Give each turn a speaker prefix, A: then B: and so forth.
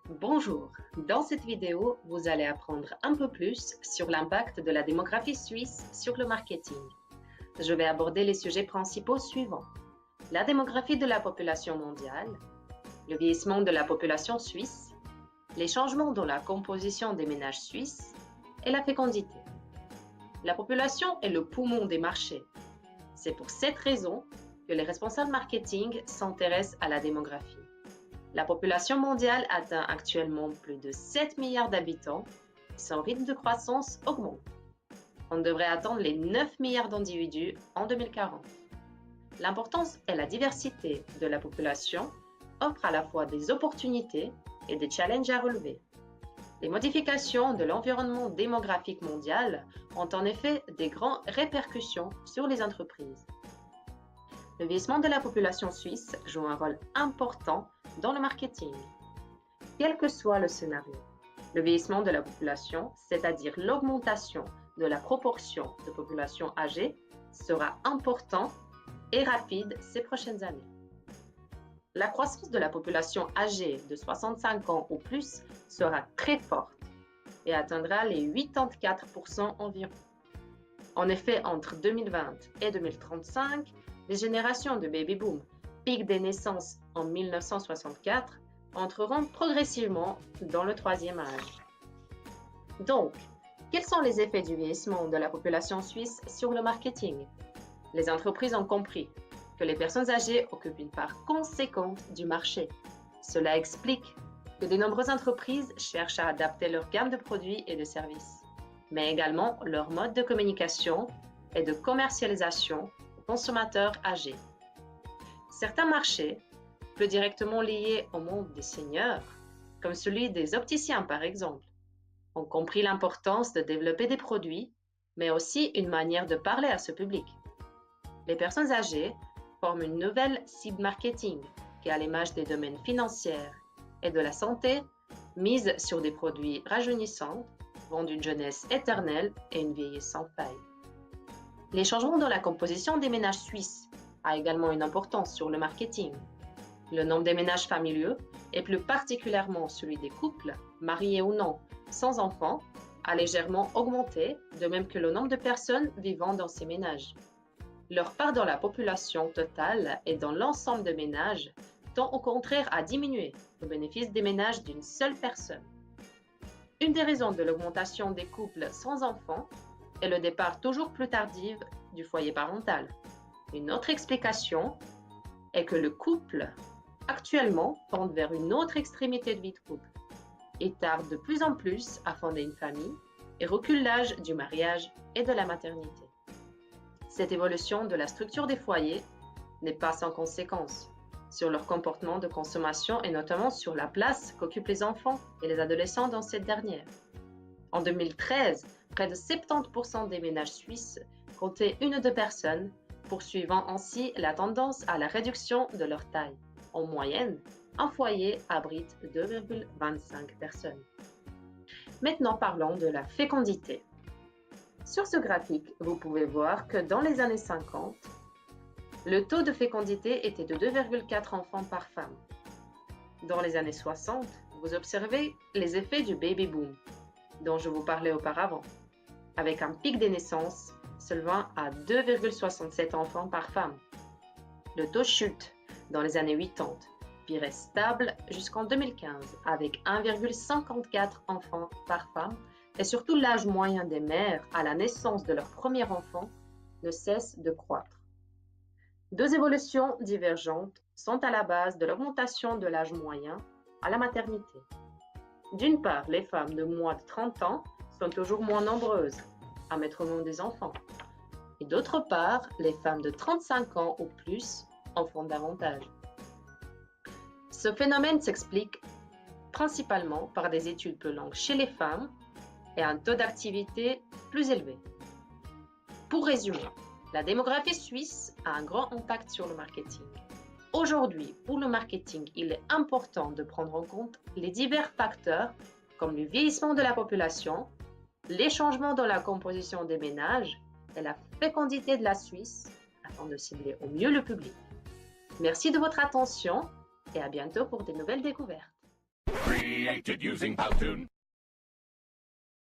A: Bonjour, dans cette vidéo, vous allez apprendre un peu plus sur l'impact de la démographie suisse sur le marketing. Je vais aborder les sujets principaux suivants. La démographie de la population mondiale, le vieillissement de la population suisse, les changements dans la composition des ménages suisses et la fécondité. La population est le poumon des marchés. C'est pour cette raison que les responsables marketing s'intéressent à la démographie. La population mondiale atteint actuellement plus de 7 milliards d'habitants. Son rythme de croissance augmente. On devrait attendre les 9 milliards d'individus en 2040. L'importance et la diversité de la population offrent à la fois des opportunités et des challenges à relever. Les modifications de l'environnement démographique mondial ont en effet des grandes répercussions sur les entreprises. Le vieillissement de la population suisse joue un rôle important dans le marketing. Quel que soit le scénario, le vieillissement de la population, c'est-à-dire l'augmentation de la proportion de population âgée, sera important et rapide ces prochaines années. La croissance de la population âgée de 65 ans ou plus sera très forte et atteindra les 84% environ. En effet, entre 2020 et 2035, les générations de baby-boom, pic des naissances en 1964, entreront progressivement dans le troisième âge. Donc, quels sont les effets du vieillissement de la population suisse sur le marketing? Les entreprises ont compris que les personnes âgées occupent une part conséquente du marché. Cela explique que de nombreuses entreprises cherchent à adapter leur gamme de produits et de services, mais également leur mode de communication et de commercialisation aux consommateurs âgés. Certains marchés, plus directement liés au monde des seniors, comme celui des opticiens par exemple, ont compris l'importance de développer des produits, mais aussi une manière de parler à ce public. Les personnes âgées forment une nouvelle cible marketing qui a l'image des domaines financiers et de la santé, mise sur des produits rajeunissants, vendent une jeunesse éternelle et une vieillesse sans faille. Les changements dans la composition des ménages suisses a également une importance sur le marketing. Le nombre des ménages familiaux, et plus particulièrement celui des couples, mariés ou non, sans enfants, a légèrement augmenté, de même que le nombre de personnes vivant dans ces ménages. Leur part dans la population totale et dans l'ensemble des ménages tend au contraire à diminuer au bénéfice des ménages d'une seule personne. Une des raisons de l'augmentation des couples sans enfants est le départ toujours plus tardif du foyer parental. Une autre explication est que le couple actuellement tend vers une autre extrémité de vie de couple. Il tarde de plus en plus à fonder une famille et recule l'âge du mariage et de la maternité. Cette évolution de la structure des foyers n'est pas sans conséquence sur leur comportement de consommation et notamment sur la place qu'occupent les enfants et les adolescents dans cette dernière. En 2013, près de 70% des ménages suisses comptaient une ou deux personnes, poursuivant ainsi la tendance à la réduction de leur taille. En moyenne, un foyer abrite 2,25 personnes. Maintenant parlons de la fécondité. Sur ce graphique, vous pouvez voir que dans les années 50, le taux de fécondité était de 2,4 enfants par femme. Dans les années 60, vous observez les effets du baby boom, dont je vous parlais auparavant, avec un pic des naissances s'élevant à 2,67 enfants par femme. Le taux chute dans les années 80, puis reste stable jusqu'en 2015, avec 1,54 enfants par femme, et surtout l'âge moyen des mères à la naissance de leur premier enfant ne cesse de croître. Deux évolutions divergentes sont à la base de l'augmentation de l'âge moyen à la maternité. D'une part, les femmes de moins de 30 ans sont toujours moins nombreuses à mettre au monde des enfants. Et d'autre part, les femmes de 35 ans ou plus en font davantage. Ce phénomène s'explique principalement par des études plus longues chez les femmes et un taux d'activité plus élevé. Pour résumer, la démographie suisse a un grand impact sur le marketing. Aujourd'hui, pour le marketing, il est important de prendre en compte les divers facteurs comme le vieillissement de la population, les changements dans la composition des ménages et la fécondité de la Suisse afin de cibler au mieux le public. Merci de votre attention et à bientôt pour de nouvelles découvertes.
B: created using Powtoon.